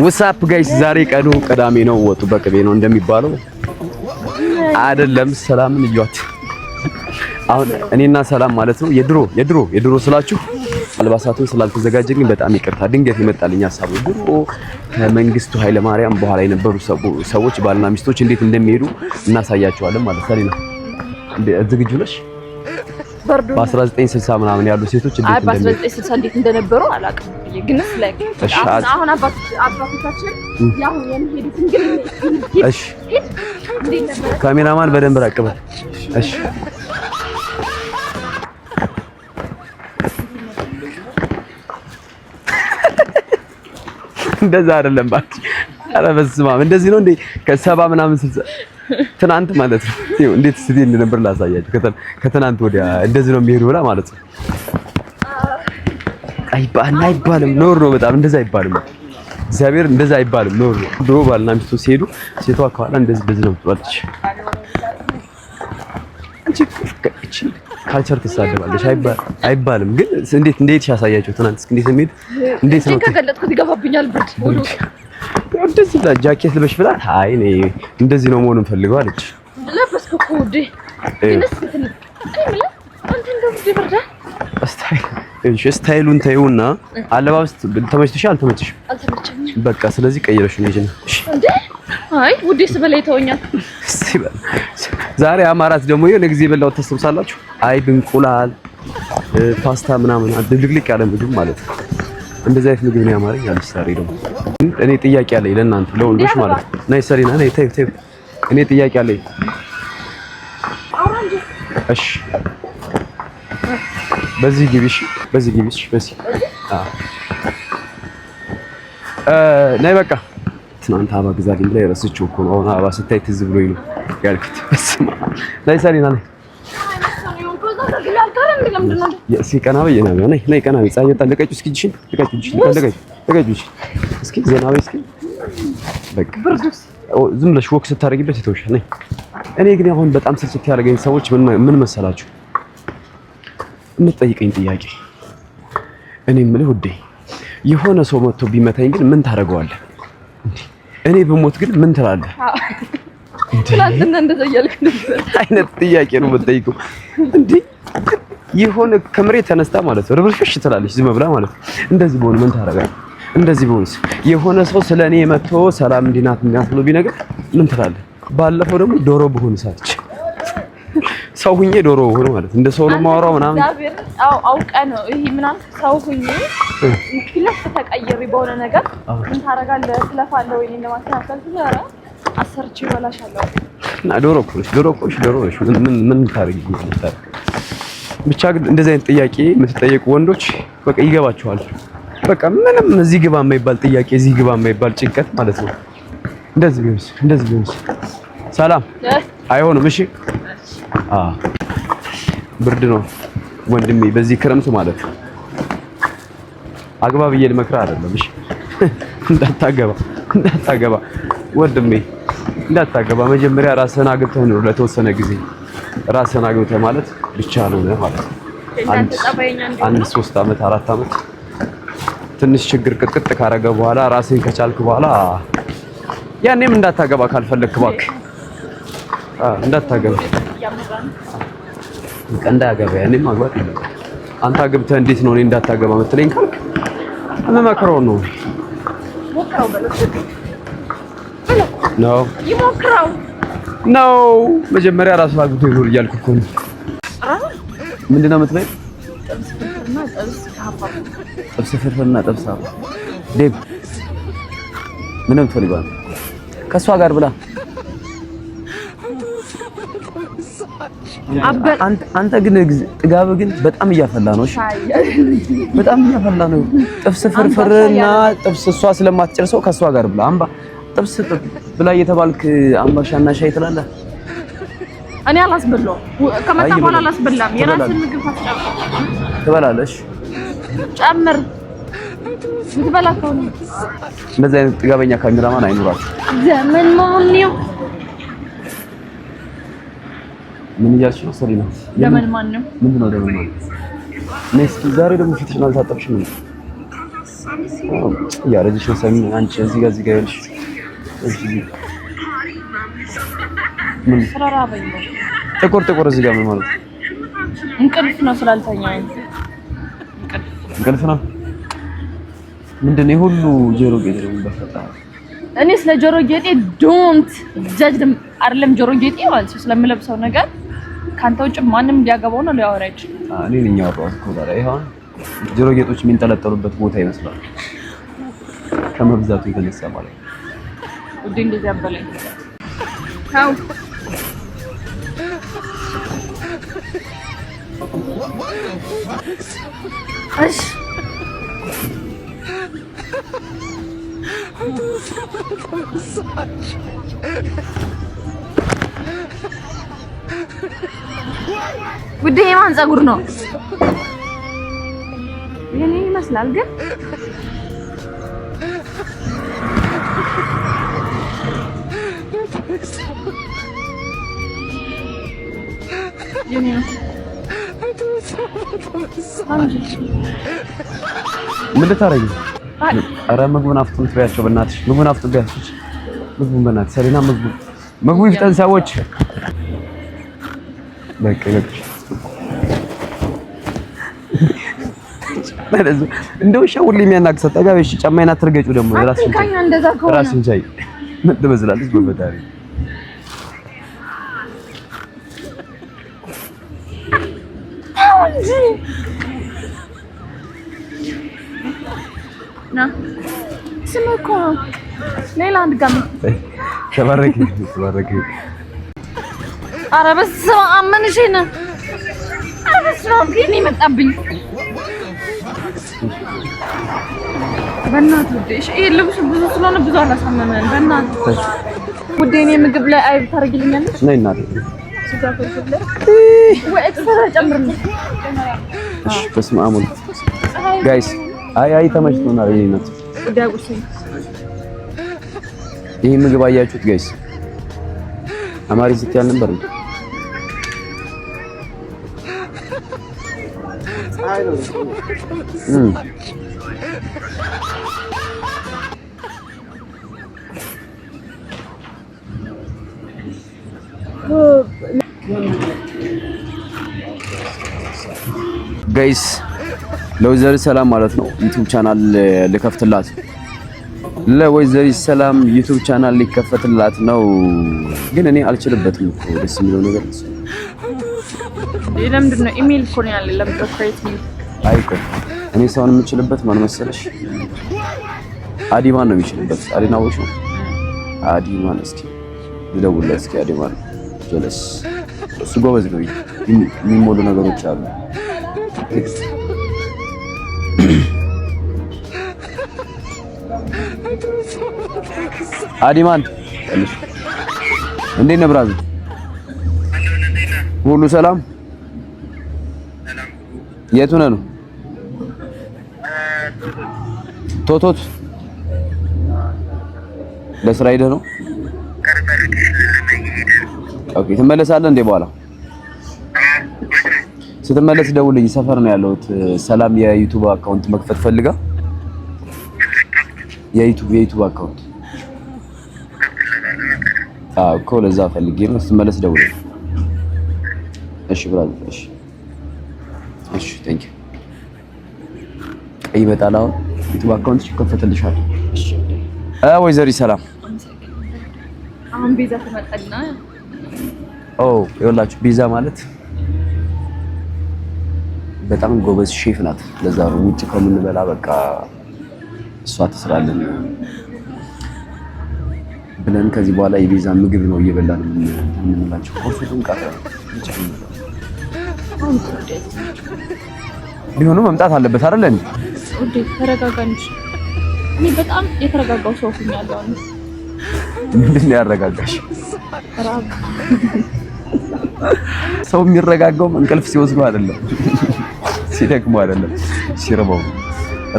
ወሳፕ ጋይስ ዛሬ ቀኑ ቅዳሜ ነው ወጡ በቅቤ ነው እንደሚባለው አይደለም ሰላምን እያት አሁን እኔና ሰላም ማለት ነው የድሮ ስላችሁ አልባሳቱን ስላልተዘጋጀ ግን በጣም ይቅርታ ድንገት ይመጣልኝ ሐሳቡ ድሮ ከመንግስቱ ኃይለ ማርያም በኋላ የነበሩ ሰዎች ባልና ሚስቶች እንዴት እንደሚሄዱ እናሳያቸዋለን ማለት ነው ዝግጁ ነሽ በ1960 ምናምን ያሉ ሴቶች እንዴት እንደነበሩ በ1960 እንዴት እንደነበሩ አላውቅም ግንስ ላይ አሁን አባቶቻችን ያው የሚሄዱት እንግዲህ እሺ ካሜራማን በደንብ ራቀበ እሺ እንደዛ አይደለም ባክ አረ በስመ አብ እንደዚህ ነው እንዴ ከሰባ ምናምን ትናንት ማለት ነው እንዴት ስቲ እንደነበር ላሳያችሁ ከትናንት ወዲያ እንደዚህ ነው የሚሄዱ ብላ ማለት ነው አይባልም ኖር ነው በጣም እንደዛ አይባልም እግዚአብሔር እንደዛ አይባልም ኖር ነው ድሮ ባልና ሚስቱ ሲሄዱ ሴቷ ከኋላ እንደዚህ ነው ትወጣች አንቺ ካልቸር ተሳደባለሽ አይባልም ግን እንዴት ያሳያችሁ ትናንት እንዴት የሚሄድ እንዴት ነው ከገለጥኩት ይገባብኛል ብርድ እንደዚህ ላይ ጃኬት ልበሽ ብላ አይ እኔ እንደዚህ ነው መሆኑን ፈልገው አለች ለበስኩ ኮዴ ግንስ አንተ እንደው ይበርዳ ስታይሉን ታዩና አለባበስ ተመችቶሻል አልተመችሽም በቃ ስለዚህ ቀይረሽ ነው ይጀና እንዴ አይ ውዴ ስበላይ ተወኛል ዛሬ አማራት ደግሞ የሆነ ጊዜ በላው ተሰብሳላችሁ አይ እንቁላል ፓስታ ምናምን ድልቅልቅ ያለ ምግብ ማለት ነው እንደዚህ አይነት ምግብ ነው ያማረኝ አልሽ ዛሬ ደግሞ እኔ ጥያቄ አለኝ ለእናንተ ለወንዶች ማለት ነው ናይ ሰሪና ናይ ተይ እኔ ጥያቄ አለኝ እሺ በዚህ ግቢሽ በዚህ ናይ በቃ ትናንት አባ ግዛልኝ ላይ ረስቼው እኮ ነው አሁን አባ ስታይ ትዝ ብሎኝ ነው ያልኩት በስማ ናይ ሰሪና ናይ ቀና በይ ናይ ቀና በይ ፀሐይ ጠለቀች እስኪ እጅሽን ልቀቂው እስኪ ዘና በይ እስኪ በቃ ብርዱስ ዝም ብለሽ ወክ ስታደርጊበት ይተውሻል ነይ እኔ ግን አሁን በጣም ስልችት ያደረገኝ ሰዎች ምን መሰላችሁ የምትጠይቀኝ ጥያቄ እኔ የምልህ ውዴ የሆነ ሰው መጥቶ ቢመታኝ ግን ምን ታደርገዋለህ እኔ በሞት ግን ምን ትላለህ ትላንትና እንደዛ እያልክ ነበር አይነት ጥያቄ ነው የምትጠይቀው እንዴ የሆነ ከመሬት ተነስታ ማለት ነው ርብርሽ ትላለች ዝም ብላ ማለት ነው እንደዚህ በሆነ ምን ታደርጋለህ እንደዚህ በሆነስ የሆነ ሰው ስለኔ መጥቶ ሰላም እንዲናት ብሎ ቢነግር ምን ትላለህ ባለፈው ደግሞ ዶሮ በሆነ ሳትች ሰው ሁኜ ዶሮ ሆኖ ማለት እንደ ሰው ነው ማወራው ምናምን አውቀ ነው ይሄ ምናምን ሰው ሁኜ ክለፍ ተቀየሪ በሆነ ነገር ምን ታረጋለህ ትለፋለህ ወይ እንደማስተካከል ትዘራ አሰርቼ ይበላሻለሁ እና ዶሮ ነሽ ምን ታረጊ ይችላል ብቻ ግን እንደዚህ አይነት ጥያቄ የምትጠየቁ ወንዶች በቃ ይገባችኋል በቃ ምንም እዚህ ግባ የማይባል ጥያቄ እዚህ ግባ የማይባል ጭንቀት ማለት ነው እንደዚህ ቢሆንስ ሰላም አይሆንም እሺ ብርድ ነው ወንድሜ በዚህ ክረምት ማለት አግባብ ልመክርህ አይደለም እሺ እንዳታገባ ወንድሜ እንዳታገባ መጀመሪያ ራስህን አግብተህ ነው ለተወሰነ ጊዜ ራስህን አግብተህ ማለት ብቻ ነው ማለት አንድ 3 አመት 4 አመት ትንሽ ችግር ቅጥቅጥ ካረገ በኋላ ራስህን ከቻልክ በኋላ ያኔም እንዳታገባ ካልፈለክ እባክህ እንዳታገባ እንዳያገባ ያኔም ማግባት የለም አንተ አግብተህ እንዴት ነው እኔ እንዳታገባ መጥለኝ ካልክ አመማከረው ነው ነው መጀመሪያ ራስ አግብቶ ይኖር እያልኩ እኮ ነው ምንድነው የምትበይ ጥብስ ፍርፍርና ጥብስ ዴብ ምንም ትፈልጋለህ ከሷ ጋር ብላ አንተ ግን ጥጋብ ግን በጣም እያፈላ ነው እሺ በጣም እያፈላ ነው ጥብስ ፍርፍርና ጥብስ እሷ ስለማትጨርሰው ከሷ ጋር ብላ አምባ ጥብስ ብላ እየተባልክ አምባሻና ሻይ ትላለህ እኔ አላስበላው ከመጣ በኋላ አላስበላም የራስን ምግብ ትበላለሽ ጨምር ምትበላ ከሆነ እንደዚህ አይነት ጥጋበኛ ካሜራማን አይኖራችሁ ዘመን ማንኒው ምን እያልሽ ነው ሰሪና ለምን ማን ነው ምንድነው ለምን ማን ነስኪ ዛሬ ደግሞ ፊትሽን አልታጠብሽም ያረጅሽ ነው ሰሚ አንቺ እዚህ ጋር ይልሽ እሺ ምን ተራራበኝ ጥቁር እዚህ ጋር ምን ማለት እንቅልፍ ነው ስላልተኛኝ እንቅልፍ ነው ምንድነው ሁሉ ጆሮ ጌጤ ነው በፈጣ እኔ ስለ ጆሮ ጌጤ ዶንት ጃጅ ደም አይደለም ጆሮ ጌጤ ማለት ስለምለብሰው ነገር ካንተ ውጭ ማንም ሊያገባው ነው ሊያወራ ይችላል እኔ ነኝ ያወራው እኮ ዛሬ ይሄን ጆሮ ጌጦች የሚንጠለጠሉበት ቦታ ይመስላል ከመብዛቱ የተነሳ ማለት ነው ውዴ እንደዚህ አበለኝ ታው እሺ ውዴ የማን ፀጉር ነው የኔ ይመስላል ግን የኔ ነው ምን ልታረጊ ኧረ ምግቡን አፍጥኑ ትበያቸው በእናትሽ ምግቡን አፍጥኑ ትበያቸው ምግቡን በእናትሽ ሰሪና ምግቡ ይፍጠን ሰዎች በቃ እንደው ሻውል የሚያናግሰው ጠጋቤሽ ጫማዬን አትርገጩ ደግሞ ራስሽን ቻይ ምን ትመስላለች በፈጣሪ ና ስምኮ ሌላ አንድ ጋር ተባረክ ኧረ በስመ አብ መንሽን ኧረ በስመ አብ ግን ይመጣብኝ በእናትህ ውዴ እሺ ይሄ ልብስ ብዙ ስለሆነ ብዙ አላሳመመን በእናትህ ውዴ እኔ ምግብ ላይ አይብ ታረጊልኛለሽ ነይ እናቴ ስጋ ፍርፍር ወይ እጥፈራ ጨምርልኝ እሺ በስመ አብ ጋይስ አይ ተመችቶናል ይሄ ነው ዳጉስ ይሄ ምግብ አያችሁት ጋይስ አማሪ ስትያል ነበር ጋይስ ለወይዘሪ ሰላም ማለት ነው ዩቲዩብ ቻናል ልከፍትላት ለወይዘሪ ሰላም ዩቲዩብ ቻናል ሊከፈትላት ነው ግን እኔ አልችልበትም እኮ ደስ የሚለው ነገር ነው ለምንድን ነው ኢሜል እኮ ነው ያለ ለምንድን ክሬት ሚ አይቆ እኔ ሰውን የምችልበት ማን መሰለሽ አዲማን ነው የሚችልበት አዲናዎች ነው አዲማን እስኪ ልደውልለት እስኪ አዲማን ጀለስ እሱ ጎበዝ ነው የሚሞሉ ነገሮች አሉ አዲማን እንዴት ነህ ብራዘር ሁሉ ሰላም የት ሆነህ ነው ቶቶት ለስራ ሄደህ ነው ኦኬ ትመለሳለህ እንዴ በኋላ ስትመለስ ደውልኝ ሰፈር ነው ያለሁት ሰላም የዩቲዩብ አካውንት መክፈት ፈልጋ የዩቲዩብ አካውንት እኮ ለዛ ፈልጌ ነው ስትመለስ ደውልኝ እሺ ብራዘር እሺ ቴንክ ዩ ይመጣል አሁን ዩቲዩብ አካውንት ይከፈትልሻል እሺ ወይዘሪ ሰላም አሁን ቤዛ ተመጣልና ይኸውላችሁ ቤዛ ማለት በጣም ጎበዝ ሼፍ ናት ለዛ ነው ውጭ ከምንበላ በቃ እሷ ትስራለን ብለን ከዚህ በኋላ የቤዛ ምግብ ነው እየበላን የምንላቸው ኮርሱን ቀረ ቢሆንም መምጣት አለበት አይደል እንዴ ውዴ ተረጋጋ እንጂ እኔ በጣም የተረጋጋው ሰው ሆኛለሁ ምንድን ነው ያረጋጋሽ ሰው የሚረጋጋው እንቅልፍ ሲወስዱ አይደለም ሲደክሙ አይደለም ሲርበው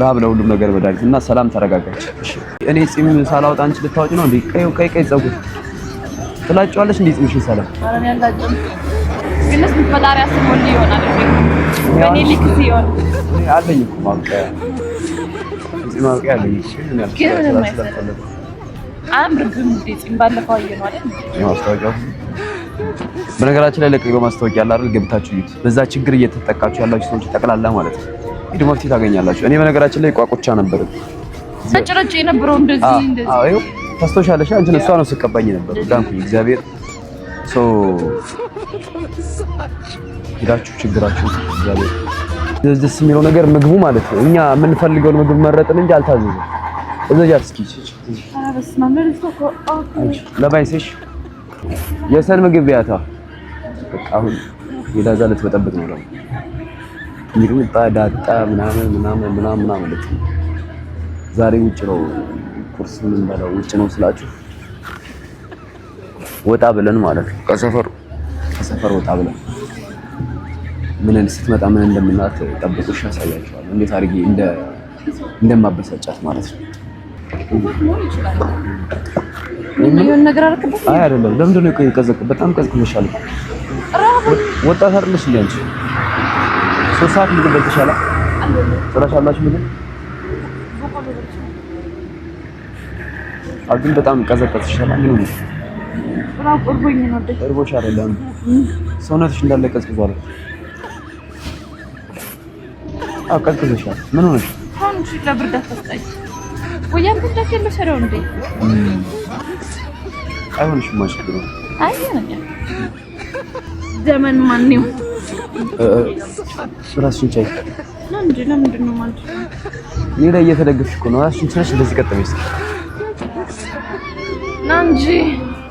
ራብ ለሁሉም ነገር መድኃኒት እና ሰላም ተረጋጋች እሺ እኔ ጺም ሳላወጣ አንቺ ልታወጪ ነው እንዴ ቀይ ፀጉር ትላጫዋለሽ እንዴ ጺምሽን ሰላም አረን ያላጭም ግንስ ፈጣሪ አስቦልኝ ይሆናል በእኔ ልክ ሲሆን አለኝ እኮ ማውቀ ጺም ማብቂያ አለኝ አምርግም ጺም ባለፈው አየነው አይደል? ማስታወቂያው በነገራችን ላይ ለቀቀው ማስታወቂያ አለ አይደል? ገብታችሁ ይዩት። በዛ ችግር እየተጠቃችሁ ያላችሁ ሰዎች ጠቅላላ ማለት ነው ሂዱ መፍትሄ ታገኛላችሁ። እኔ በነገራችን ላይ ቋቁቻ ነበር ተጨረጨ የነበረው እንደዚህ አዎ ታስታውሻለሽ? አንቺ እሷ ነው ስቀባኝ ነበር ዳንኩኝ እግዚአብሔር ሄዳችሁ ችግራችሁ እግዚአብሔር ደስ የሚለው ነገር ምግቡ ማለት ነው። እኛ የምንፈልገውን ምግብ መረጥን እንጂ አልታዘዝም። እዛኛ እስኪ ለባይሴሽ የሰን ምግብ ያታ በቃ አሁን የዳዛ ልትበጠብጥ ነው ነው ይሩጣ ዳጣ ምናምን ማለት ዛሬ ውጭ ነው ቁርስ ምን በለው ውጭ ነው ስላችሁ ወጣ ብለን ማለት ነው ከሰፈር ወጣ ብለን ምን ስትመጣ ምን እንደምናት ጠብቁሽ ያሳያችኋል። እንዴት አድርጌ እንደማበሳጫት ማለት ነው። ምን ነገር አልከበት? አይ አይደለም። ለምንድን ነው የቀዘቀ? በጣም ቀዝቅዞሻል። ወጣት አይደለሽ እንዴ አንቺ? 3 ሰዓት ምግብ በልተሻል? ትራሻላችሁ ምግብ? አግን በጣም ቀዘቀዝሻል። ምን ነው? እርቦኝ ነው አይደል? እርቦሽ አይደለም። ሰውነትሽ እንዳለ ቀዝቅዟል። ቀዝቅዞሻል። ምን ሆነሽ? ታንሽ ለብርድ አትስጠኝ። ወያን ትደክ ያለው ሰራው እንዴ? አይሆንሽም ማሽግሩ። አይሆንኛ ዘመን ማን ነው? ራስሽን ቻይ። ለምንድን ነው ማለት ነው? እኔ ላይ እየተደገፍሽ እኮ ነው። ራስሽን ቻይሽ እንደዚህ ቀጥመሽ እስኪ ና እንጂ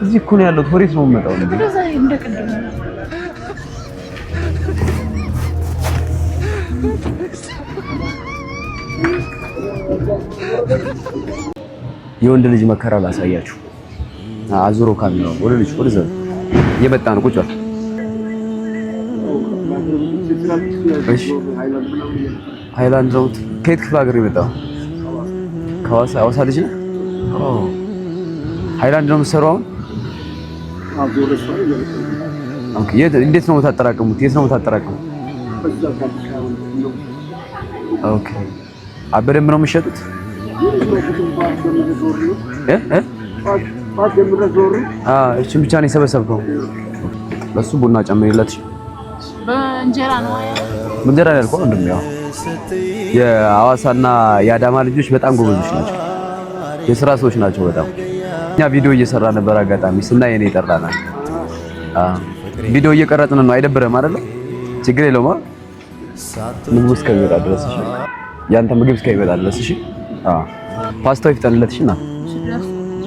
እዚህ እኮ ነው ያለው። ወዴት ነው የምመጣው እንዴ? እንደዛ እንደቀደም የወንድ ልጅ መከራ ላሳያችሁ። አዙሮ ካሜራው ወደ ልጅ ወደ ዘው እየመጣ ነው። ቁጭ በል እሺ። ሃይላንድ ነው። ከየት ክፍለ ሀገር የመጣው? ከሐዋሳ ልጅ ነህ? ሃይላንድ ነው የምትሰራው አሁን? ኦኬ። እንዴት ነው የምታጠራቅሙት? የት ነው የምታጠራቅሙት? ኦኬ። በደንብ ነው የምትሸጡት? እቺን ብቻ ነው የሰበሰብከው? ለሱ ቡና ጨምሪለት። በእንጀራ ነው እንጀራ ያልከው እንደም ያው የሐዋሳና የአዳማ ልጆች በጣም ጎበዞች ናቸው። የስራ ሰዎች ናቸው በጣም። እኛ ቪዲዮ እየሰራ ነበር አጋጣሚ ስናይ እኔ ጠራናል። ቪዲዮ እየቀረጽን ነው። አይደብረም አይደል? ችግር የለውም። ምግብ እስከሚመጣ ድረስ እሺ። ያንተ ምግብ እስከሚመጣ ድረስ እሺ። ፓስታው ይፍጠንለት እሺ። እና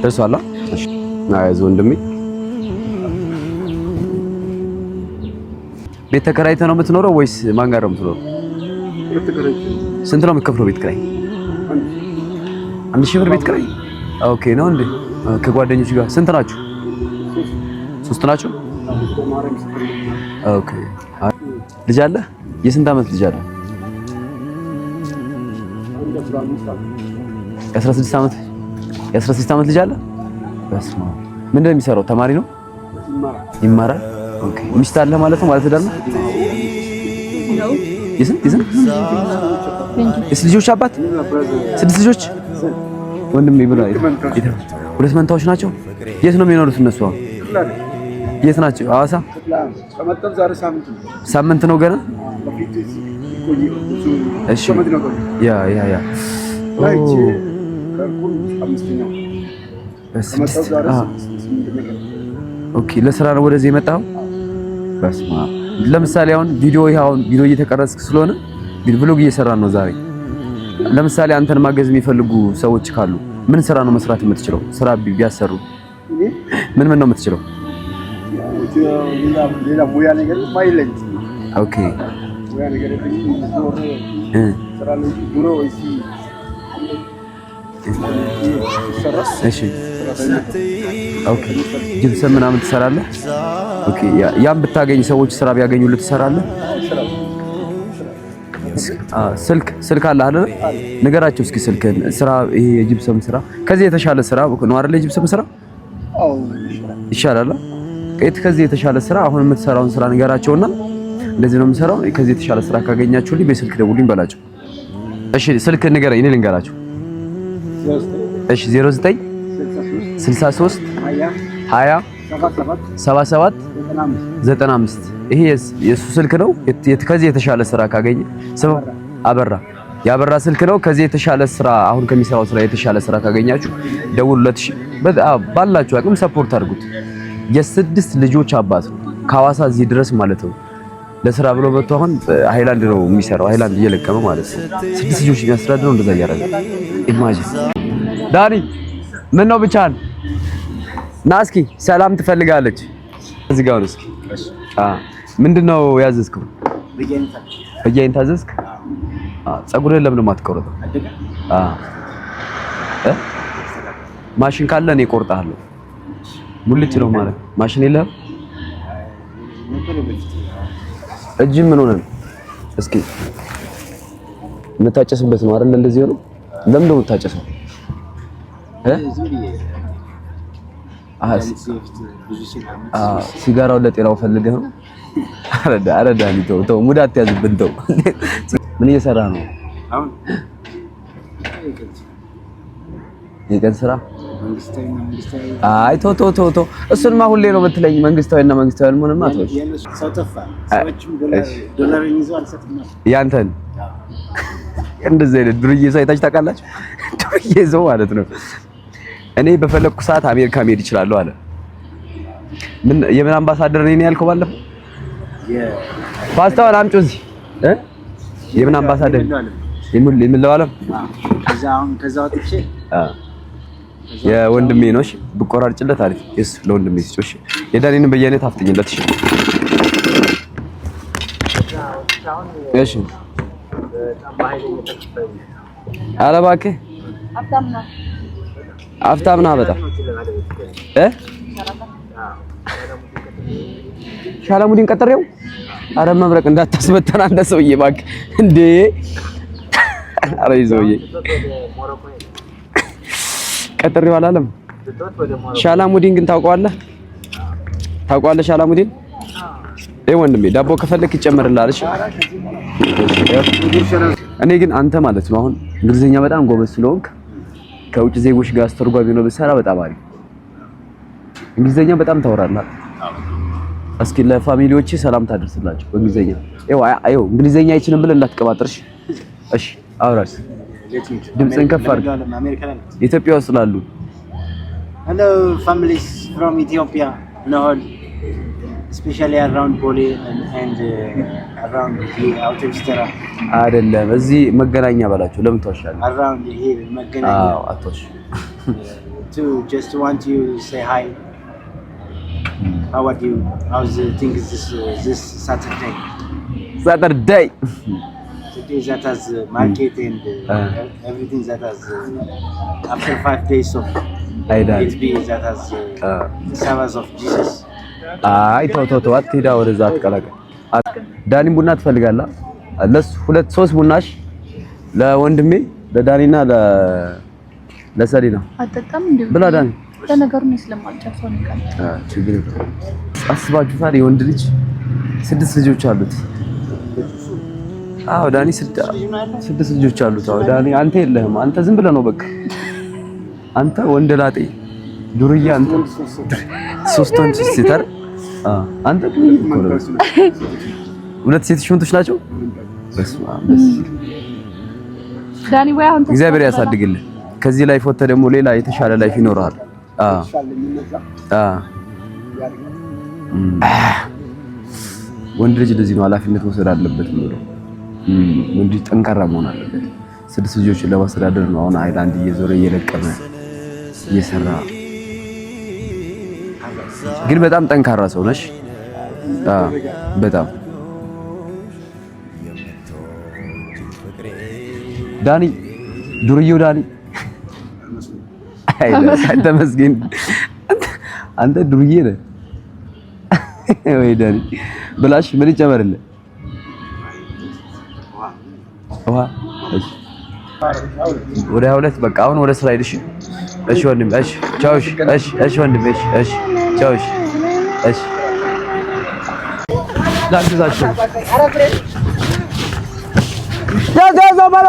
ደርሷል። እሺ አይዞህ ወንድሜ። ቤት ተከራይተህ ነው የምትኖረው ወይስ ማን ጋር ነው የምትኖረው? ስንት ነው የምትከፍለው ቤት ኪራይ? 1000 ብር ቤት ኪራይ። ኦኬ ነው እንዴ? ከጓደኞች ጋር ስንት ናችሁ? 3 ናችሁ? ኦኬ። ልጅ አለ? የስንት ዓመት ልጅ አለ? 16 ዓመት። የ16 ዓመት ልጅ አለ? በስመ አብ። ምንድን ነው የሚሰራው? ተማሪ ነው? ይማራል። ኦኬ። ሚስት አለ ማለት ነው? ማለት ዳር ነው? የስንት ልጆች አባት? 6 ልጆች ወንድም ይብላ። 2 መንታዎች ናቸው። የት ነው የሚኖሩት እነሱ? የት ናቸው? ሐዋሳ። ሳምንት ነው ገና። እሺ ያ ኦኬ። ለስራ ነው ወደዚህ የመጣው? በስማ ለምሳሌ አሁን ቪዲዮ እየተቀረጽክ ስለሆነ ብሎግ እየሰራን ነው ዛሬ። ለምሳሌ አንተን ማገዝ የሚፈልጉ ሰዎች ካሉ ምን ስራ ነው መስራት የምትችለው? ስራ ቢያሰሩ ምን ነው የምትችለው? ሌላ ሙያ ነገር ማይለኝ። ኦኬ ሙያ ነገር ስራ ነው ዱሮ ወይስ እሺ ኦኬ። ጅብሰም ምናምን ትሰራለህ? ኦኬ። ያም ብታገኝ ሰዎች ስራ ቢያገኙልህ ትሰራለህ? ስልክ አለ አይደል? ንገራቸው እስኪ ስልክህን። ስራ ይሄ የጅብሰም ስራ ከዚህ የተሻለ ስራ ነው አይደል? የጅብሰም ስራ ይሻላል። ከዚህ የተሻለ ስራ አሁን የምትሰራውን ስራ ንገራቸውና እንደዚህ ነው የምሰራው፣ ከዚህ የተሻለ ስራ ካገኛችሁልኝ በስልክ ደውሉኝ በላቸው። እሺ ስልክ ንገረኝ፣ እኔ ልንገራቸው። እሺ 09 63 20 77 95 ይሄ የሱ ስልክ ነው። ከዚህ የተሻለ ስራ ካገኘ ስም አበራ ያበራ ስልክ ነው። ከዚህ የተሻለ ስራ አሁን ከሚሰራው ስራ የተሻለ ስራ ካገኛችሁ ደውሉለት። ባላችሁ አቅም ሰፖርት አድርጉት። የስድስት ልጆች አባት ነው ከሐዋሳ እዚህ ድረስ ማለት ነው። ለስራ ብሎ መጥቶ አሁን ሃይላንድ ነው የሚሰራው፣ ሃይላንድ እየለቀመ ማለት ነው። ስድስት ልጆች የሚያስተዳድረው እንደዛ እያደረገ ኢማጂን። ዳኒ ምን ነው ብቻህን ና እስኪ ሰላም ትፈልጋለች። እዚህ ጋር ነው እስኪ ምንድነው ያዘዝከው? በየአይን ታዘዝክ? ፀጉርህን ለምን ማትቆረጠው? ማሽን ካለ እኔ እቆርጣለሁ። ሙልጭ ነው ማለት ማሽን የለህም? እጅ ምን ሆነ? እስኪ የምታጨስበት ነው አይደል? እንደዚህ ነው። ለምን ነው የምታጨሰው? ሲጋራው ለጤናው ፈልገህ ነው? አረ ዳኒ ተው ሙድ አትያዝብን ተው። ምን እየሰራህ ነው? አሁን የቀን ስራ አይ ተው እሱንማ ሁሌ ነው የምትለኝ። መንግስታዊና መንግስታዊ ምንም አትወሽ። ያንተን እንደዚህ አይነት ዱርዬ ሰው አይታችሁ ታውቃላችሁ? ዱርዬ ሰው ማለት ነው። እኔ በፈለኩ ሰዓት አሜሪካ መሄድ እችላለሁ አለ። ምን የምን አምባሳደር ነኝ ያልከው ባለፈው? ፓስታውን አምጪው እዚህ የምን አምባሳደር የምንለው ዓለም ከዛ ወጥቼ የወንድሜ ነው። እሺ ብቆራርጭለት አሪፍ እሱ ለወንድሜ ሲጮሽ የዳኒን በየአይነት አፍጥኝለት። እሺ ኧረ እባክህ አፍታምና በጣም ሻላሙዲን ቀጠሬው። አረ መብረቅ እንዳታስበተን አንተ ሰውዬ እባክህ እንዴ! አረ ይዘውዬ ቀጠሬው አላለም። ሻላሙዲን ግን ታውቀዋለህ? ሻላሙዲን ወንድሜ ዳቦ ከፈለክ ይጨመርልሃል። እሺ እኔ ግን አንተ ማለት ነው አሁን እንግሊዘኛ በጣም ጎበዝ ስለሆንክ ከውጭ ዜጎች ጋር አስተርጓሚ ነው ብትሰራ በጣም አሪፍ። እንግሊዘኛ በጣም ታወራለህ። እስኪ ለፋሚሊዎቼ ሰላም ታደርስላቸው በእንግሊዘኛ። አይው እንግሊዘኛ አይችልም ብለህ እንዳትቀባጥርሽ። እሺ አውራስ ድምፅን ከፍ አድርግ። ኢትዮጵያ ውስጥ ላሉ hello families from Ethiopia Nahol especially around Bole and around the outer Stara አይደለም እዚህ መገናኛ ባላችሁ ለምን ተዋሻለህ? around here መገናኛ አቶሽ to just want to say hi. How are you? How's things this Saturday? Today that has market and everything that has after 5 days of it be that has Sabbath of Jesus. አይ ተው አትሄዳ ወደዛ አትቀላቀል። ዳኒ ቡና ትፈልጋለህ? ለሱ 2-3 ቡናሽ ለወንድሜ ለዳኒና ለሰሊና አጠጣም እንዴ ብላ ዳኒ ለነገሩ ነው ስለማልጨርሰው ነው ቃል ችግር የለም። አስባችሁታል? የወንድ ልጅ 6 ልጆች አሉት። አዎ ዳኒ 6 ልጆች አሉት። አዎ ዳኒ አንተ የለህም። አንተ ዝም ብለህ ነው በቃ አንተ ወንድ ላጤ ዱርዬ አንተ 3 ወንድ ሲተር አንተ ሁለት ሴት ሽንቶች ናቸው። በስመ አብ ዳኒ ወይ አንተ እግዚአብሔር ያሳድግልህ። ከዚህ ላይፍ ወጥተህ ደግሞ ሌላ የተሻለ ላይፍ ይኖርሃል። ወንድ ልጅ እንደዚህ ነው ኃላፊነት መውሰድ አለበት ነው። ወንድ ልጅ ጠንካራ መሆን አለበት። 6 ልጆችን ለማስተዳደር ነው አሁን ሃይላንድ እየዞረ እየለቀመ እየሰራ። ግን በጣም ጠንካራ ሰው ነሽ። በጣም ዳኒ ዱርዬው ዳኒ ተመስገን አንተ ዱርዬ ነህ ወይ ዳኒ ብላሽ ምን ይጨመርልህ? ውሃ ወደ 2 በቃ አሁን ወደ ስራ ሄድሽ። እሺ ወንድም እሺ ቻው። እሺ ወንድም እሺ ቻው። እሺ ላግዛችሁ ያዛዛ ባላ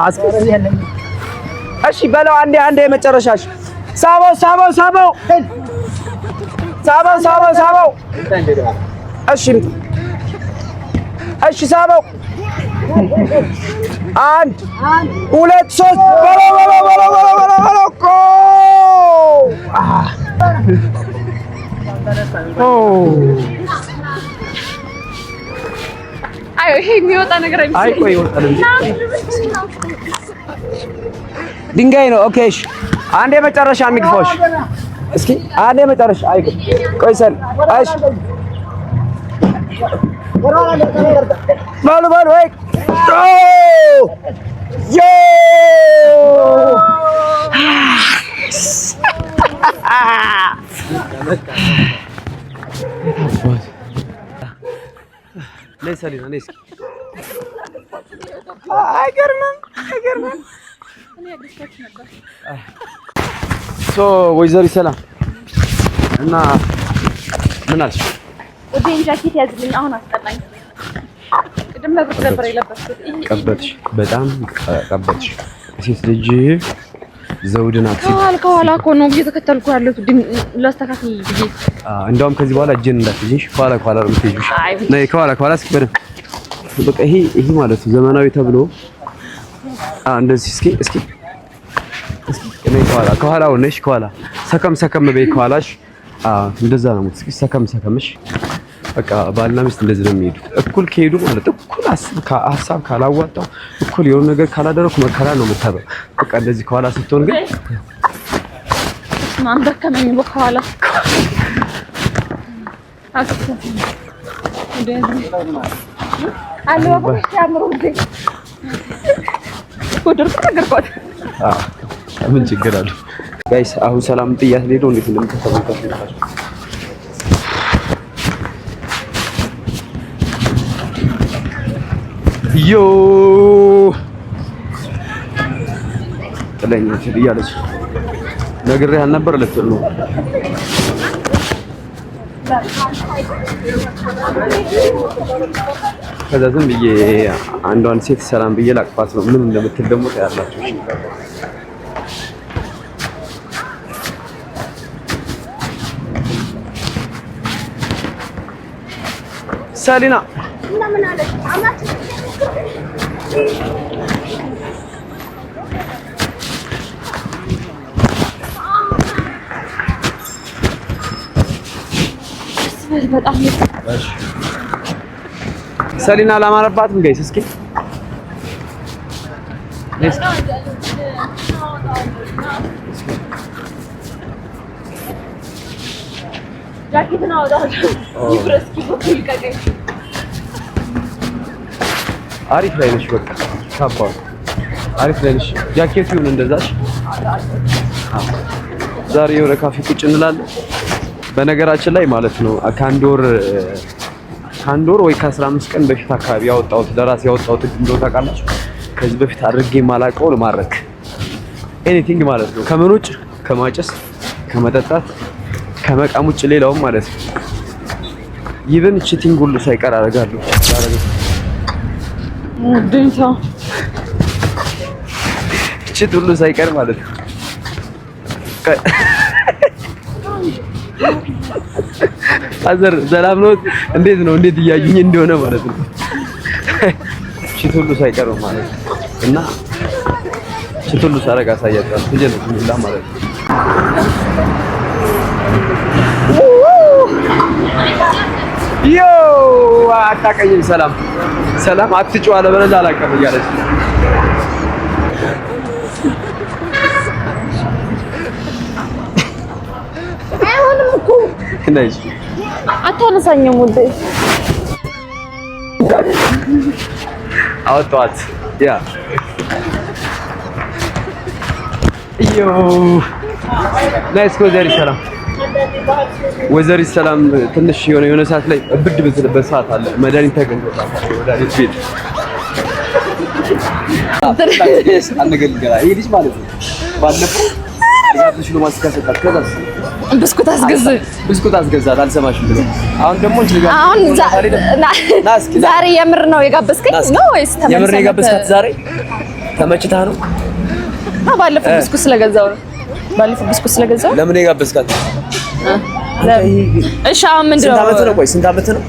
አስከዚህ ያለኝ እሺ በለው አንዴ መጨረሻሽ ሳበው እሺ ሳበው 1 2 3 አይ ይሄ የሚወጣ ነገር አይመስልም። አይ ቆይ ይወጣል እንዴ ድንጋይ ነው። ኦኬ እሺ አንዴ መጨረሻ እንግፋሽ እስኪ አንዴ መጨረሻ አይ ቆይ ሰል እሺ ባሉ ወይ ዮ ለሰሊና ነስ አይገርምም እኔ አዲስታች ነበር ወይዘሪ ሰላም እና ምን አልሽ? ወዴን ጃኬት ያዝልኝ አሁን አስጠላኝ። ቅድም ነበር የለበስኩት። ቀበጥሽ፣ በጣም ቀበጥሽ። ሴት ልጅ ዘውድ ናት። ከኋላ እኮ ነው እየተከተልኩ ያለሁት ላስተካክል ብዬ። እንደውም ከዚህ በኋላ እጄን እንዳትይዥ፣ ከኋላ ነው የምትይዥው። ነይ ከኋላ እስኪ በደምብ በቃ ይሄ ማለት ነው ዘመናዊ ተብሎ እንደዚህ እስኪ ነይ ከኋላ ሆነሽ ከኋላ ሰከም በይ ከኋላሽ። እንደዛ ነው እስኪ ሰከምሽ። በቃ ባልና ሚስት እንደዚህ ነው የሚሄዱት። እኩል ከሄዱ ማለት እኩል ሀሳብ ካላዋጣው እኩል የሆነ ነገር ካላደረኩ መከራ ነው የምታበው። በቃ እንደዚህ ከኋላ ስትሆን ግን ማን ደከመኝ በኋላ አለው አባሽ ያምሩ እንዴ ወደርኩ ነገርኳት። ምን ችግር አለው? ጋይስ አሁን ሰላም ጥያት ሄዶ እንዴት እንደምትተባበሩ ዮ ጥለኛ እያለች ነግሬህ አልነበር ልትል ነው። ከዛ ዝም ብዬ አንዷን ሴት ሰላም ብዬ ላቅፋት ነው። ምን እንደምትል ደግሞ ታያላችሁ። ሰሊና ምን አለች? በጣም ሰሊና አላማረባትም። ጋይስ እስኪ ጃኬት ነው ይብረስኪ በኩል ቀቀይ አሪፍ ላይ ነሽ። በቃ ካባው አሪፍ ላይ ነሽ። ጃኬቱ ይሁን እንደዛሽ። ዛሬ የሆነ ካፌ ቁጭ እንላለን። በነገራችን ላይ ማለት ነው ከአንድ ወር ወይ ከ15 ቀን በፊት አካባቢ ያወጣሁት ለራሴ ያወጣሁት እንደው ታውቃላችሁ። ከዚህ በፊት አድርጌ ማላቀው ለማድረግ ኤኒቲንግ ማለት ነው ከምን ውጭ ከማጨስ ከመጠጣት ከመቃም ውጭ ሌላው ማለት ነው ኢቭን ቺቲንግ ሁሉ ሳይቀር አደርጋለሁ። ድንታ ቺት ሁሉ ሳይቀር ማለት ነው። አዘር ሰላም ነው። እንዴት ነው? እንዴት እያዩኝ እንደሆነ ማለት ነው። ቺት ሁሉ ሳይቀር ማለት ነው። እና ቺት ሁሉ ሳረጋ ሳያጣው ትጀነቱ ሁላ ማለት ነው። ዮ አታቀኝም። ሰላም አትጫው አለ በለዛ አላቀም እያለች አይሆንም እኮ ነሽ አታነሳኝም ውዴ። አውጣት ያ ዮ ናይስ ኮዘሪ ሰላም ወይዘሪት ሰላም ትንሽ የሆነ ሰዓት ላይ ብርድ በዝለበት ሰዓት አለ መድኃኒት ተገኝቶታል። መድኃኒት ቤት አንገልገላ ይሄ ልጅ ማለት ነው። ባለፈው ያትሽ ነው ማስካሰጣት ከዛስ ብስኩት አስገዛት አልሰማሽም ብሎ አሁን ደግሞ ዛሬ የምር ነው የጋበዝከኝ ነው ወይስ ተመልሰህ? የምር የጋበዝካት ዛሬ ተመችታ ነው ባለፈው ብስኩት ስለገዛው ለምን የጋበዝካት? እሺ አሁን ምንድነው? ስንት ዓመት ነው? ቆይ ስንት ዓመት ነው?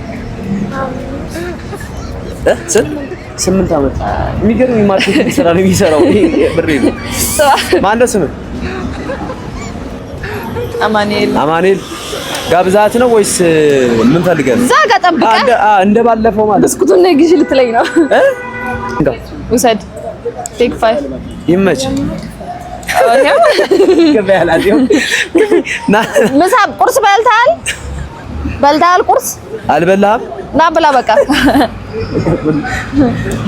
ስንት 8 ዓመት። የሚገርም የማርኬቲንግ ስራ ነው የሚሰራው። ይሄ ብሬ ነው። ማን ነው ስምህ? አማኑኤል ጋብዛት ነው ወይስ ምን ፈልገህ ነው? እዛ ጋር ጠብቀህ እንደባለፈው ማለት ብስኩቱን ነው ግዢ ልትለኝ ነው? ውሰድ ቴክ 5 ይመች ምሳ ቁርስ በልተሃል? ቁርስ አልበላህም? ና ብላ በቃ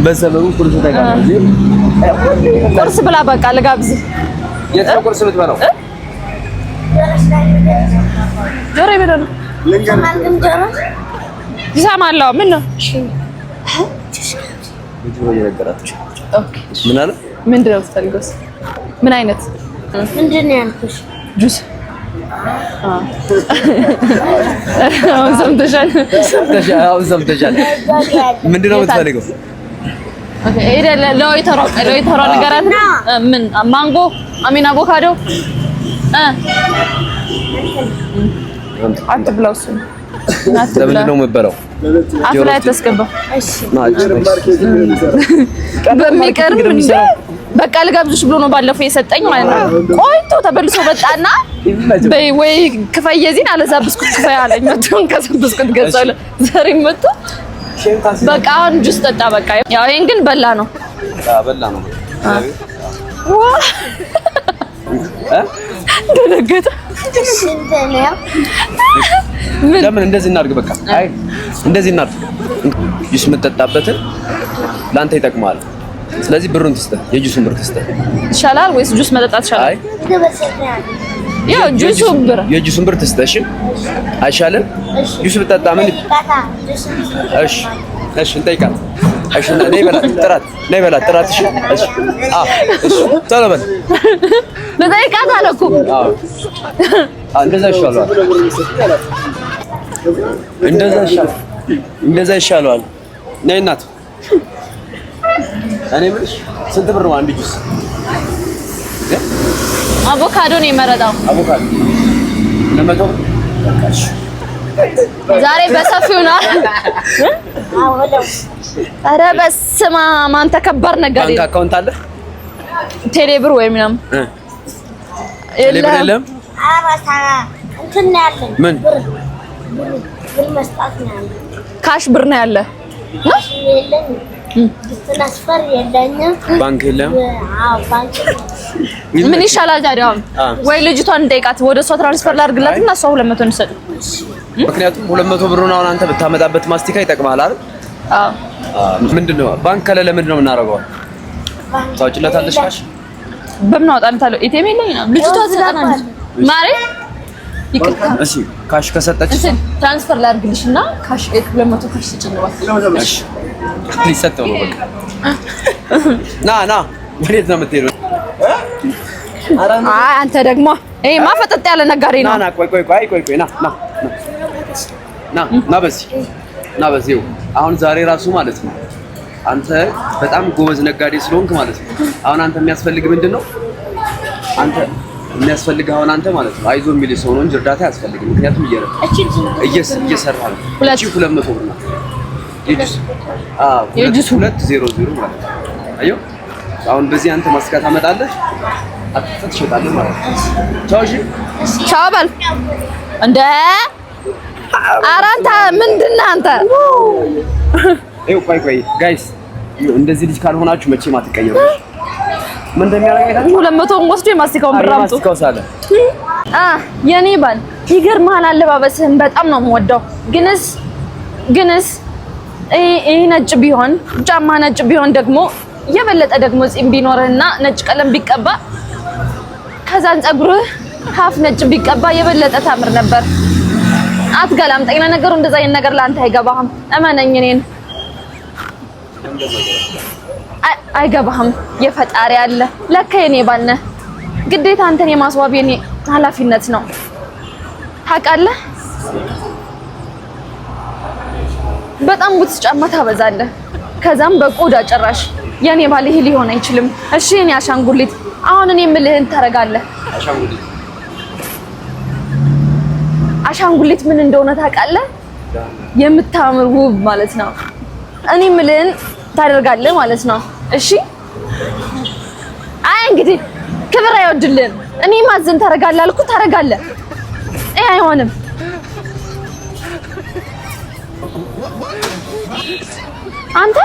በሰበቡ ቁርስ ተጋብዘ ቁርስ ብላ በቃ ልጋብዝህ። የት ነው ቁርስ የምትበላው? ጆሮ ይበላል ይሰማል። ምን ነው ምን አለ? ምንድን ነው የምትፈልገው? ምን አይነት ምንድን ነው ያልኩሽ? ጁስ ሰምተሻል? ምንድን ነው የምትፈልገው? ለወይተሯ ንገራት። ምን ማንጎ አሚን አቮካዶ አትብላው። እሱን ለምንድን ነው የምትበላው? አፍ ላይ አታስገባው። በሚቀርብ በቃ ልጋብዝሽ ብሎ ነው ባለፈው የሰጠኝ ማለት ነው። ቆይቶ ተበልሶ መጣና ወይ ክፈይ የዚህን አለዛ ብስኩት ክፈይ አለኝ። መጥቶን ከብስኩት ገዛለ ዛሬ መጥቶ በቃ አሁን ጁስ ጠጣ። በቃ ያው ይሄን ግን በላ ነው። ደነገጠ። ለምን እንደዚህ እናድርግ? በቃ አይ እንደዚህ እናድርግ። ጁስ የምትጠጣበትን ላንተ ይጠቅማል። ስለዚህ ብሩን ትስጠህ፣ የጁሱን ብር ትስጠህ ይሻላል ወይስ ጁስ መጠጣት ይሻላል? አይ ያው የጁሱን ብር ትስጠህ። እሺ አይሻልም? ጁስ ብትጠጣ ምን? እሺ እንጠይቃት። እሺ ነይ በላት ጥራት። እሺ ቶሎ በል ልጠይቃት አለኩ። እንደዛ ይሻላል። ነይ እናት። እኔ የምልሽ ስንት ብር ነው አንድ ጁስ? አቮካዶ ነው የመረጠው። አቮካዶ ለመተው ዛሬ በሰፊው ነው። ኧረ በስመ አብ አንተ ከባድ ነጋዴ። ባንክ አካውንት አለ? ቴሌብር ወይ ምናምን የለም። እንትን ነው ያለኝ። ምን ብር መስጣት ነው ያለኝ። ካሽ ብር ነው ያለ። ትራንስፈር የለኝም። ባንክ የለም። አዎ ባንክ ምን ይሻላል ታዲያ? ወይ ልጅቷን እንጠይቃት፣ ወደ እሷ ትራንስፈር ላድርግላትና እሷ 200 እንሰጥ። ምክንያቱም 200 ብሩን አሁን አንተ ብታመጣበት ማስቲካ ይጠቅማል አይደል? አዎ። ምንድነው ባንክ ከሌለ ምንድን ነው የምናደርገው? ታውጭለታለሽ ካሽ? በምን አወጣልታለሁ? ኢቲኤም የለኝም። ልጅቷ ትሰጠናለች ማሬ። ይቅርታ እሺ ካሽ ከሰጠች ትራንስፈር ላድርግልሽና ካሽ 200 ካሽ ስጭኝ ነው። እሺ ሊሰጠው ነው በቃ። ና ወዴት ነው የምትሄደው? አይ አንተ ደግሞ ይሄ ማፈጠጥ ያለ ነጋዴ ነው። ና ቆይ ና በዚህ አሁን ዛሬ ራሱ ማለት ነው አንተ በጣም ጎበዝ ነጋዴ ስለሆንክ ማለት ነው። አሁን አንተ የሚያስፈልግ ምንድነው? አንተ የሚያስፈልግ አሁን አንተ ማለት ነው አይዞህ የሚል ሰው ነው እንጂ እርዳታ አያስፈልግም። ምክንያቱም እየሰራ ነው። 200 ብር ነው የጁስ 200 ማለት ነው። አየው አሁን በዚህ አንተ ማስካት አመጣለህ አጥፍተህ ትሸጣለህ ማለት ነው። ቻው በል እንደ ኧረ አንተ ምንድን ነህ አንተ? ይኸው ቆይ ጋይስ እንደዚህ ልጅ ካልሆናችሁ መቼም አትቀየሩ። ምን እንደሚያደርግ 200 ወስዶ የማስቲካውን ብር አምጡ። ማስቲካው ሳለ የኔ ባል ይገርምሃል፣ አለባበስህን በጣም ነው የምወደው። ግንስ ይሄ ነጭ ቢሆን ጫማ ነጭ ቢሆን ደግሞ የበለጠ ደግሞ ጺም ቢኖርህና ነጭ ቀለም ቢቀባ ከዛን ፀጉርህ ሀፍ ነጭ ቢቀባ የበለጠ ታምር ነበር። አትገላምጠኝ። ለነገሩ እንደዛ አይነት ነገር ለአንተ አይገባህም። እመነኝ እኔን አይገባህም። የፈጣሪ አለ ለካ የኔ ባል ነህ። ግዴታ አንተን የማስዋብ የኔ ኃላፊነት ነው። ታውቃለህ በጣም ቡትስ ጫማ ታበዛለህ። ከዛም በቆዳ ጭራሽ የኔ ባል ይሄ ሊሆን አይችልም። እሺ የኔ አሻንጉሊት አሁን እኔ የምልህን ታረጋለህ። አሻንጉሊት ምን እንደሆነ ታውቃለህ? የምታምር ውብ ማለት ነው። እኔ የምልህን ታደርጋለህ ማለት ነው። እሺ አይ እንግዲህ ክብር አይወድልህም። እኔ ማዘን ታረጋለህ አልኩ ታረጋለህ። ይሄ አይሆንም። አንተ